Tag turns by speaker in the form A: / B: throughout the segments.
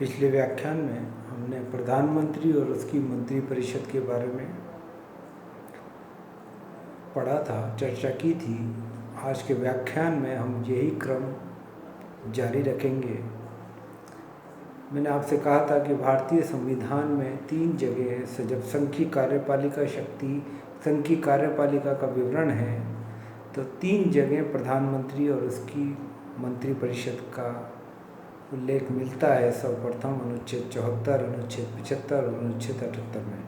A: पिछले व्याख्यान में हमने प्रधानमंत्री और उसकी मंत्रिपरिषद के बारे में पढ़ा था, चर्चा की थी। आज के व्याख्यान में हम यही क्रम जारी रखेंगे। मैंने आपसे कहा था कि भारतीय संविधान में 3 जगह है। जब संघ की कार्यपालिका शक्ति, संघ की कार्यपालिका का विवरण है, तो 3 जगह प्रधानमंत्री और उसकी मंत्रिपरिषद का उल्लेख मिलता है। सर्वप्रथम अनुच्छेद 74, अनुच्छेद 75 और अनुच्छेद 78 में।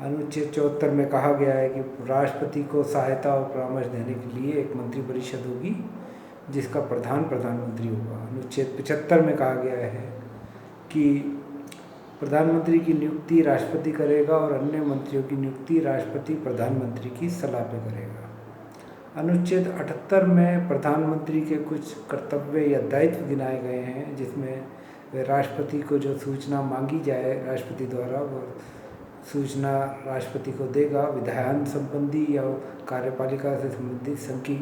A: अनुच्छेद 74 में कहा गया है कि राष्ट्रपति को सहायता और परामर्श देने के लिए एक मंत्रिपरिषद होगी जिसका प्रधान प्रधानमंत्री होगा। अनुच्छेद 75 में कहा गया है कि प्रधानमंत्री की नियुक्ति राष्ट्रपति करेगा और अन्य मंत्रियों की नियुक्ति राष्ट्रपति प्रधानमंत्री की सलाह पे करेगा। अनुच्छेद 78 में प्रधानमंत्री के कुछ कर्तव्य या दायित्व गिनाए गए हैं, जिसमें राष्ट्रपति को जो सूचना मांगी जाए राष्ट्रपति द्वारा, वो सूचना राष्ट्रपति को देगा। विधायन संबंधी या कार्यपालिका से संबंधित संघी,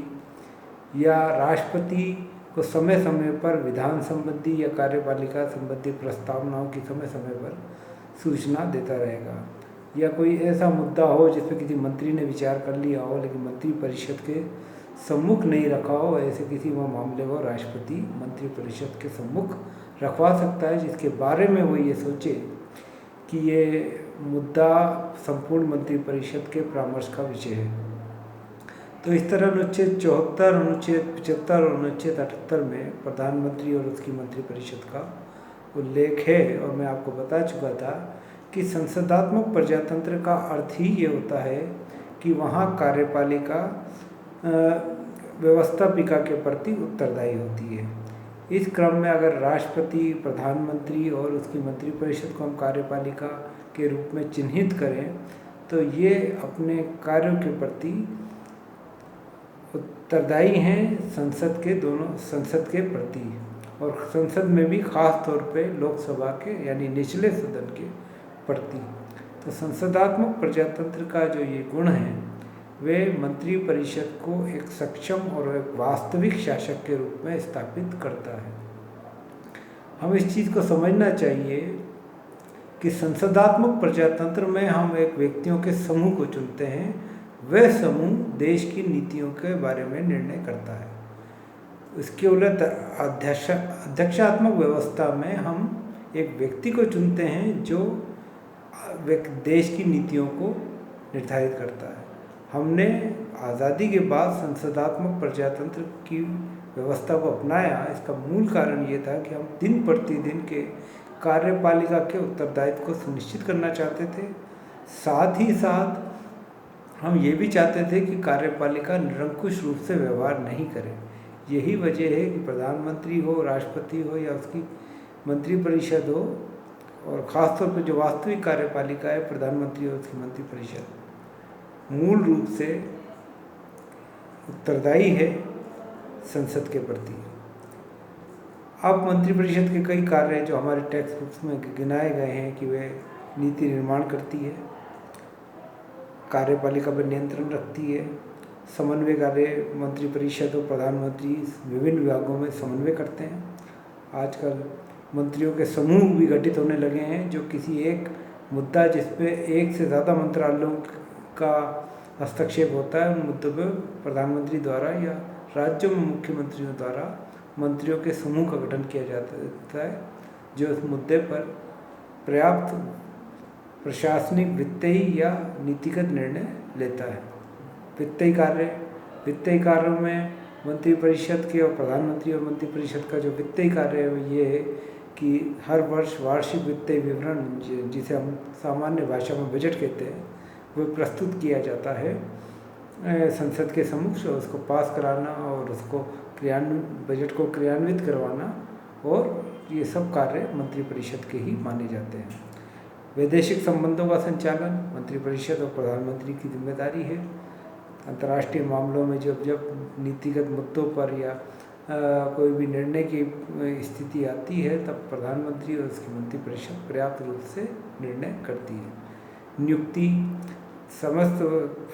A: या राष्ट्रपति को समय समय पर विधान संबंधी या कार्यपालिका संबंधी प्रस्तावनाओं की समय समय पर सूचना देता रहेगा। या कोई ऐसा मुद्दा हो जिसमें किसी मंत्री ने विचार कर लिया हो लेकिन मंत्रिपरिषद के सम्मुख नहीं रखा हो, ऐसे किसी वो मामले को राष्ट्रपति मंत्रिपरिषद के सम्मुख रखवा सकता है, जिसके बारे में वो ये सोचे कि ये मुद्दा संपूर्ण मंत्रिपरिषद के परामर्श का विषय है। तो इस तरह अनुच्छेद 74, अनुच्छेद 75 और अनुच्छेद 78 में प्रधानमंत्री और उसकी मंत्रिपरिषद का उल्लेख है। और मैं आपको बता चुका था कि संसदात्मक प्रजातंत्र का अर्थ ही ये होता है कि वहाँ कार्यपालिका व्यवस्थापिका के प्रति उत्तरदायी होती है। इस क्रम में अगर राष्ट्रपति, प्रधानमंत्री और उसकी मंत्रिपरिषद को हम कार्यपालिका के रूप में चिन्हित करें, तो ये अपने कार्यों के प्रति उत्तरदायी हैं संसद के प्रति, और संसद में भी खास तौर पे लोकसभा के यानी निचले सदन के प्रति। तो संसदात्मक प्रजातंत्र का जो ये गुण है, वे मंत्रिपरिषद को एक सक्षम और एक वास्तविक शासक के रूप में स्थापित करता है। हम इस चीज़ को समझना चाहिए कि संसदात्मक प्रजातंत्र में हम एक व्यक्तियों के समूह को चुनते हैं, वह समूह देश की नीतियों के बारे में निर्णय करता है। इसके उलट अध्यक्षात्मक व्यवस्था में हम एक व्यक्ति को चुनते हैं जो देश की नीतियों को निर्धारित करता है। हमने आज़ादी के बाद संसदात्मक प्रजातंत्र की व्यवस्था को अपनाया। इसका मूल कारण ये था कि हम दिन प्रतिदिन के कार्यपालिका के उत्तरदायित्व को सुनिश्चित करना चाहते थे। साथ ही साथ हम ये भी चाहते थे कि कार्यपालिका निरंकुश रूप से व्यवहार नहीं करे। यही वजह है कि प्रधानमंत्री हो, राष्ट्रपति हो या उसकी मंत्रिपरिषद हो, और ख़ासतौर पर जो वास्तविक कार्यपालिका है, प्रधानमंत्री और उसकी मंत्रिपरिषद, मूल रूप से उत्तरदायी है संसद के प्रति। अब मंत्रिपरिषद के कई कार्य हैं जो हमारे टेक्स्ट बुक्स में गिनाए गए हैं कि वे नीति निर्माण करती है, कार्यपालिका पर नियंत्रण रखती है, समन्वय कार्य मंत्रिपरिषद और प्रधानमंत्री विभिन्न विभागों में समन्वय करते हैं। आजकल मंत्रियों के समूह भी गठित होने लगे हैं जो किसी एक मुद्दा जिस पे एक से ज़्यादा मंत्रालयों का हस्तक्षेप होता है, उन मुद्दों पर प्रधानमंत्री द्वारा या राज्यों में मुख्यमंत्रियों द्वारा मंत्रियों के समूह का गठन किया जाता है, जो उस मुद्दे पर पर्याप्त प्रशासनिक, वित्तीय या नीतिगत निर्णय लेता है। वित्तीय कार्यों में मंत्रिपरिषद के और प्रधानमंत्री और मंत्रिपरिषद का जो वित्तीय कार्य है वो ये है कि हर वर्ष वार्षिक वित्तीय विवरण, जिसे हम सामान्य भाषा में बजट कहते हैं, वो प्रस्तुत किया जाता है संसद के सम्मुख। उसको पास कराना और उसको बजट को क्रियान्वित करवाना, और ये सब कार्य मंत्रिपरिषद के ही माने जाते हैं। वैदेशिक संबंधों का संचालन मंत्रिपरिषद और प्रधानमंत्री की जिम्मेदारी है। अंतर्राष्ट्रीय मामलों में जब नीतिगत मुद्दों पर या कोई भी निर्णय की स्थिति आती है, तब प्रधानमंत्री और उसकी मंत्रिपरिषद पर्याप्त रूप से निर्णय करती है। नियुक्ति, समस्त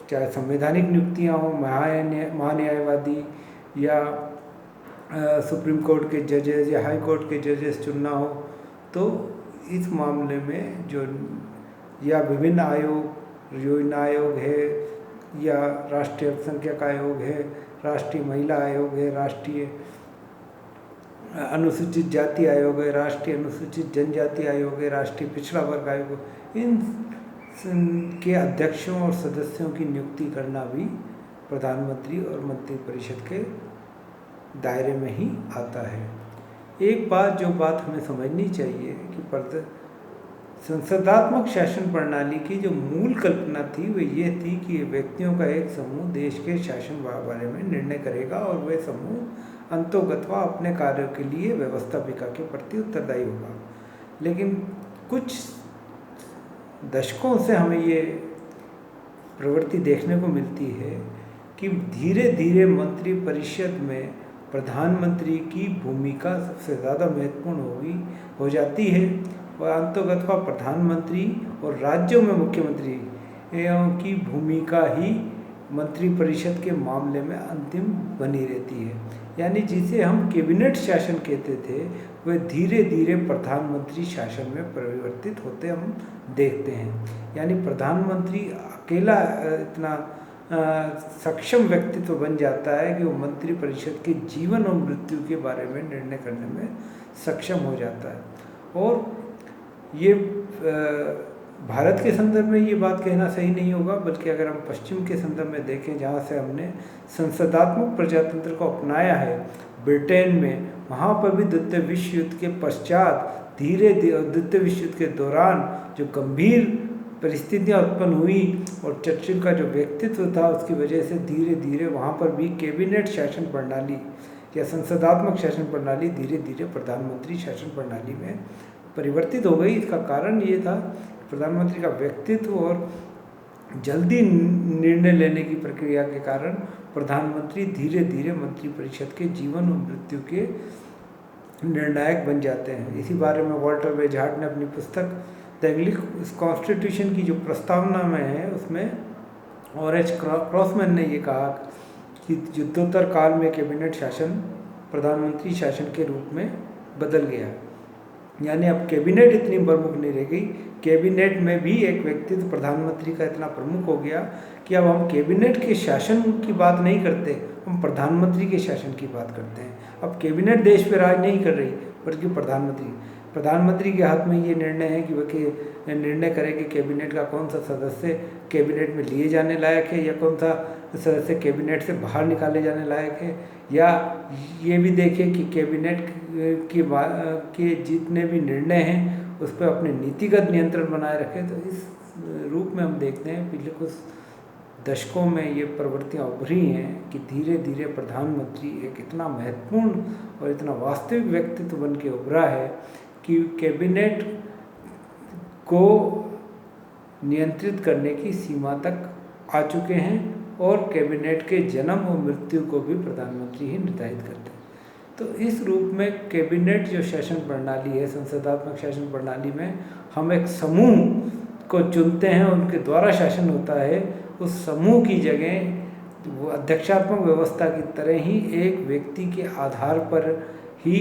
A: चाहे संवैधानिक नियुक्तियाँ हों, महान्यायवादी या सुप्रीम कोर्ट के जजेस या हाई कोर्ट के जजेस चुनना हो, तो इस मामले में जो या विभिन्न आयोग, योजना आयोग है या राष्ट्रीय अल्पसंख्यक आयोग है, राष्ट्रीय महिला आयोग है, राष्ट्रीय अनुसूचित जाति आयोग है, राष्ट्रीय अनुसूचित जनजाति आयोग है, राष्ट्रीय पिछड़ा वर्ग आयोग है, इन के अध्यक्षों और सदस्यों की नियुक्ति करना भी प्रधानमंत्री और मंत्रिपरिषद के दायरे में ही आता है। एक बात हमें समझनी चाहिए कि संसदात्मक शासन प्रणाली की जो मूल कल्पना थी वो ये थी कि व्यक्तियों का एक समूह देश के शासन बारे में निर्णय करेगा और वह समूह अंतोगत्वा अपने कार्यों के लिए व्यवस्थापिका के प्रति उत्तरदायी होगा। लेकिन कुछ दशकों से हमें ये प्रवृत्ति देखने को मिलती है कि धीरे धीरे मंत्रिपरिषद में प्रधानमंत्री की भूमिका सबसे ज़्यादा महत्वपूर्ण हो जाती है और अंतोगत्वा प्रधानमंत्री और राज्यों में मुख्यमंत्री की भूमिका ही मंत्रिपरिषद के मामले में अंतिम बनी रहती है। यानी जिसे हम कैबिनेट शासन कहते थे वह धीरे धीरे प्रधानमंत्री शासन में परिवर्तित होते हम देखते हैं। यानी प्रधानमंत्री अकेला इतना सक्षम व्यक्तित्व बन जाता है कि वो मंत्रिपरिषद के जीवन और मृत्यु के बारे में निर्णय करने में सक्षम हो जाता है। और ये भारत के संदर्भ में ये बात कहना सही नहीं होगा, बल्कि अगर हम पश्चिम के संदर्भ में देखें जहाँ से हमने संसदात्मक प्रजातंत्र को अपनाया है, ब्रिटेन में, वहाँ पर भी द्वितीय विश्व युद्ध के पश्चात द्वितीय विश्व युद्ध के दौरान जो गंभीर परिस्थितियाँ उत्पन्न हुई और चर्चिल का जो व्यक्तित्व था उसकी वजह से धीरे धीरे वहाँ पर भी कैबिनेट शासन प्रणाली या संसदात्मक शासन प्रणाली धीरे धीरे प्रधानमंत्री शासन प्रणाली में परिवर्तित हो गई। इसका कारण ये था प्रधानमंत्री का व्यक्तित्व और जल्दी निर्णय लेने की प्रक्रिया के कारण प्रधानमंत्री धीरे धीरे मंत्रिपरिषद के जीवन और मृत्यु के निर्णायक बन जाते हैं। इसी बारे में वॉल्टर वेजहार्ट ने अपनी पुस्तक द इंग्लिश कॉन्स्टिट्यूशन की जो प्रस्तावना में है उसमें R.H. क्रॉसमैन ने ये कहा कि युद्धोत्तर काल में कैबिनेट शासन प्रधानमंत्री शासन के रूप में बदल गया। यानी अब कैबिनेट इतनी प्रमुख नहीं रह गई, कैबिनेट में भी एक व्यक्तित्व प्रधानमंत्री का इतना प्रमुख हो गया कि अब हम कैबिनेट के शासन की बात नहीं करते, हम प्रधानमंत्री के शासन की बात करते हैं। अब कैबिनेट देश पे राज नहीं कर रही बल्कि प्रधानमंत्री के हाथ में ये निर्णय है कि वह निर्णय करे कि कैबिनेट का कौन सा सदस्य कैबिनेट में लिए जाने लायक है या कौन सा सदस्य कैबिनेट से बाहर निकाले जाने लायक है, या ये भी देखें कि कैबिनेट के जितने भी निर्णय हैं उस पर अपने नीतिगत नियंत्रण बनाए रखें। तो इस रूप में हम देखते हैं पिछले कुछ दशकों में ये प्रवृत्तियाँ उभरी हैं कि धीरे धीरे प्रधानमंत्री एक इतना महत्वपूर्ण और इतना वास्तविक व्यक्तित्व बन के उभरा है कि कैबिनेट को नियंत्रित करने की सीमा तक आ चुके हैं और कैबिनेट के जन्म और मृत्यु को भी प्रधानमंत्री ही निर्धारित करते हैं। तो इस रूप में कैबिनेट जो शासन प्रणाली है, संसदात्मक शासन प्रणाली में हम एक समूह को चुनते हैं, उनके द्वारा शासन होता है। उस समूह की जगह वो अध्यक्षात्मक व्यवस्था की तरह ही एक व्यक्ति के आधार पर ही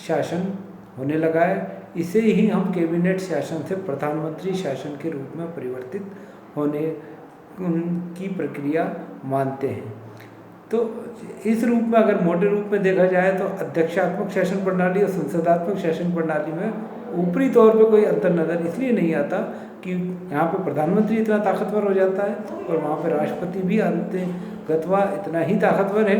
A: शासन होने लगा है। इसे ही हम कैबिनेट शासन से प्रधानमंत्री शासन के रूप में परिवर्तित होने की प्रक्रिया मानते हैं। तो इस रूप में अगर मोटे रूप में देखा जाए तो अध्यक्षात्मक शासन प्रणाली और संसदात्मक शासन प्रणाली में ऊपरी तौर पे कोई अंतर नज़र इसलिए नहीं आता कि यहाँ पे प्रधानमंत्री इतना ताकतवर हो जाता है और वहाँ पे राष्ट्रपति भी अंतर्गतवा इतना ही ताकतवर है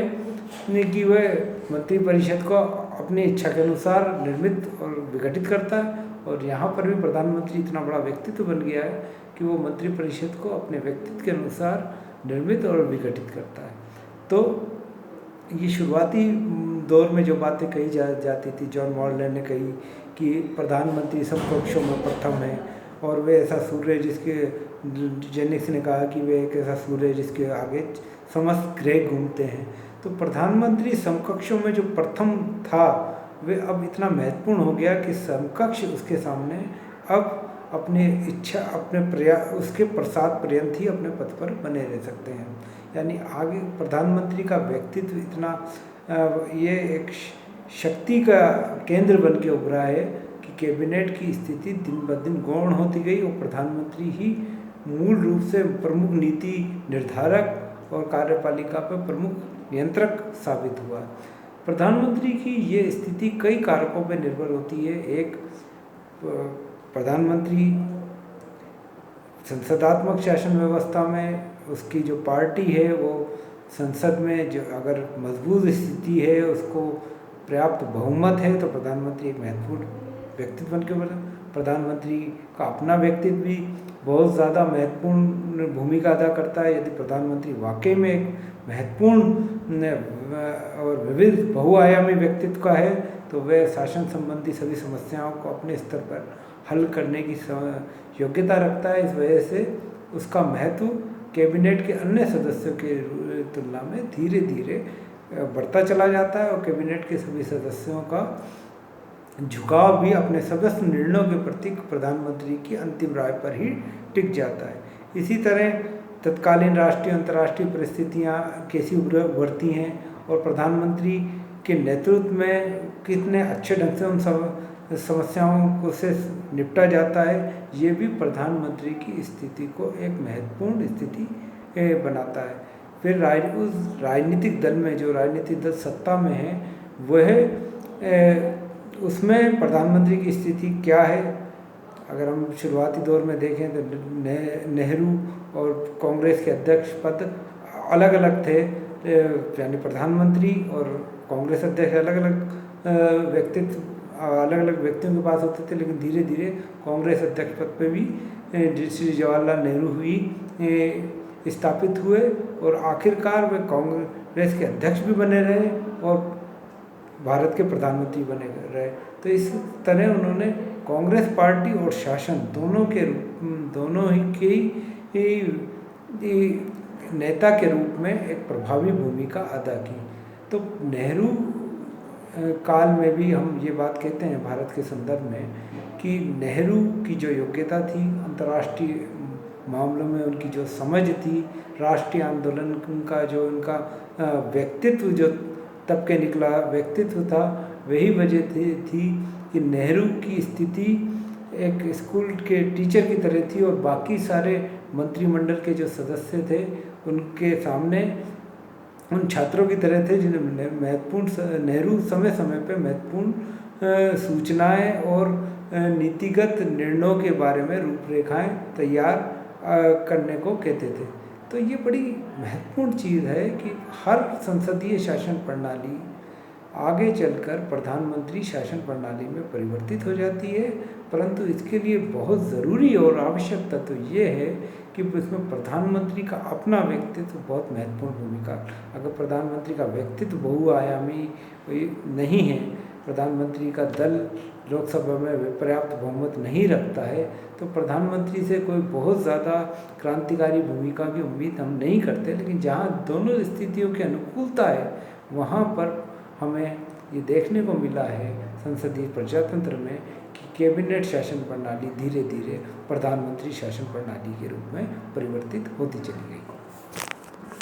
A: कि वह मंत्रिपरिषद को अपनी इच्छा के अनुसार निर्मित और विघटित करता है। और यहाँ पर भी प्रधानमंत्री इतना बड़ा व्यक्तित्व बन गया है कि वो मंत्रिपरिषद को अपने व्यक्तित्व के अनुसार निर्मित और विघटित करता है। तो ये शुरुआती दौर में जो बातें कही जाती थी, जॉन मॉडलर ने कही कि प्रधानमंत्री सब पक्षों में प्रथम है और वे ऐसा सूर्य जिसके, जेनिक्स ने कहा कि वे एक ऐसा सूर्य जिसके आगे समस्त ग्रह घूमते हैं। तो प्रधानमंत्री समकक्षों में जो प्रथम था वे अब इतना महत्वपूर्ण हो गया कि समकक्ष उसके सामने अब अपने इच्छा अपने उसके प्रसाद पर्यंत ही अपने पद पर बने रह सकते हैं। यानी आगे प्रधानमंत्री का व्यक्तित्व इतना ये एक शक्ति का केंद्र बन के उभरा है कि कैबिनेट की स्थिति दिन ब दिन गौण होती गई और प्रधानमंत्री ही मूल रूप से प्रमुख नीति निर्धारक और कार्यपालिका पर प्रमुख नियंत्रक साबित हुआ। प्रधानमंत्री की ये स्थिति कई कारकों पर निर्भर होती है। एक, प्रधानमंत्री संसदात्मक शासन व्यवस्था में उसकी जो पार्टी है वो संसद में जो अगर मजबूत स्थिति है, उसको पर्याप्त बहुमत है, तो प्रधानमंत्री एक महत्वपूर्ण व्यक्तित्व बन के उभरता है। प्रधानमंत्री का अपना व्यक्तित्व भी बहुत ज़्यादा महत्वपूर्ण भूमिका अदा करता है। यदि प्रधानमंत्री वाकई में एक महत्वपूर्ण और विविध बहुआयामी व्यक्तित्व का है तो वह शासन संबंधी सभी समस्याओं को अपने स्तर पर हल करने की योग्यता रखता है। इस वजह से उसका महत्व कैबिनेट के अन्य सदस्यों के तुलना में धीरे धीरे बढ़ता चला जाता है और कैबिनेट के सभी सदस्यों का झुकाव भी अपने सदस्य निर्णयों के प्रति प्रधानमंत्री की अंतिम राय पर ही टिक जाता है। इसी तरह तत्कालीन राष्ट्रीय अंतर्राष्ट्रीय परिस्थितियाँ कैसी उभरती हैं और प्रधानमंत्री के नेतृत्व में कितने अच्छे ढंग से उन समस्याओं को से निपटा जाता है, ये भी प्रधानमंत्री की स्थिति को एक महत्वपूर्ण स्थिति बनाता है। फिर उस राजनीतिक दल में जो राजनीतिक दल सत्ता में है वह उसमें प्रधानमंत्री की स्थिति क्या है। अगर हम शुरुआती दौर में देखें तो नेहरू और कांग्रेस के अध्यक्ष पद अलग अलग थे, यानी प्रधानमंत्री और कांग्रेस अध्यक्ष अलग अलग व्यक्तियों के पास होते थे, लेकिन धीरे धीरे कांग्रेस अध्यक्ष पद पे भी श्री जवाहरलाल नेहरू ही स्थापित हुए और आखिरकार वे कांग्रेस के अध्यक्ष भी बने रहे और भारत के प्रधानमंत्री बने रहे। तो इस तरह उन्होंने कांग्रेस पार्टी और शासन दोनों ही नेता के रूप में एक प्रभावी भूमिका अदा की। तो नेहरू काल में भी हम ये बात कहते हैं भारत के संदर्भ में कि नेहरू की जो योग्यता थी, अंतर्राष्ट्रीय मामलों में उनकी जो समझ थी, राष्ट्रीय आंदोलन का जो उनका व्यक्तित्व जो तब के निकला व्यक्तित्व था, वही वजह थी कि नेहरू की स्थिति एक स्कूल के टीचर की तरह थी और बाकी सारे मंत्रिमंडल के जो सदस्य थे उनके सामने उन छात्रों की तरह थे जिन्हें नेहरू समय समय पर महत्वपूर्ण सूचनाएं और नीतिगत निर्णयों के बारे में रूपरेखाएं तैयार करने को कहते थे। तो ये बड़ी महत्वपूर्ण चीज़ है कि हर संसदीय शासन प्रणाली आगे चलकर प्रधानमंत्री शासन प्रणाली में परिवर्तित हो जाती है, परंतु इसके लिए बहुत ज़रूरी और आवश्यक तत्व ये है कि इसमें प्रधानमंत्री का अपना व्यक्तित्व बहुत महत्वपूर्ण भूमिका। अगर प्रधानमंत्री का व्यक्तित्व बहुआयामी नहीं है, प्रधानमंत्री का दल लोकसभा में पर्याप्त बहुमत नहीं रखता है, तो प्रधानमंत्री से कोई बहुत ज़्यादा क्रांतिकारी भूमिका की उम्मीद हम नहीं करते। लेकिन जहाँ दोनों स्थितियों की अनुकूलता है वहाँ पर हमें ये देखने को मिला है संसदीय प्रजातंत्र में कि कैबिनेट शासन प्रणाली धीरे धीरे प्रधानमंत्री शासन प्रणाली के रूप में परिवर्तित होती चली गई।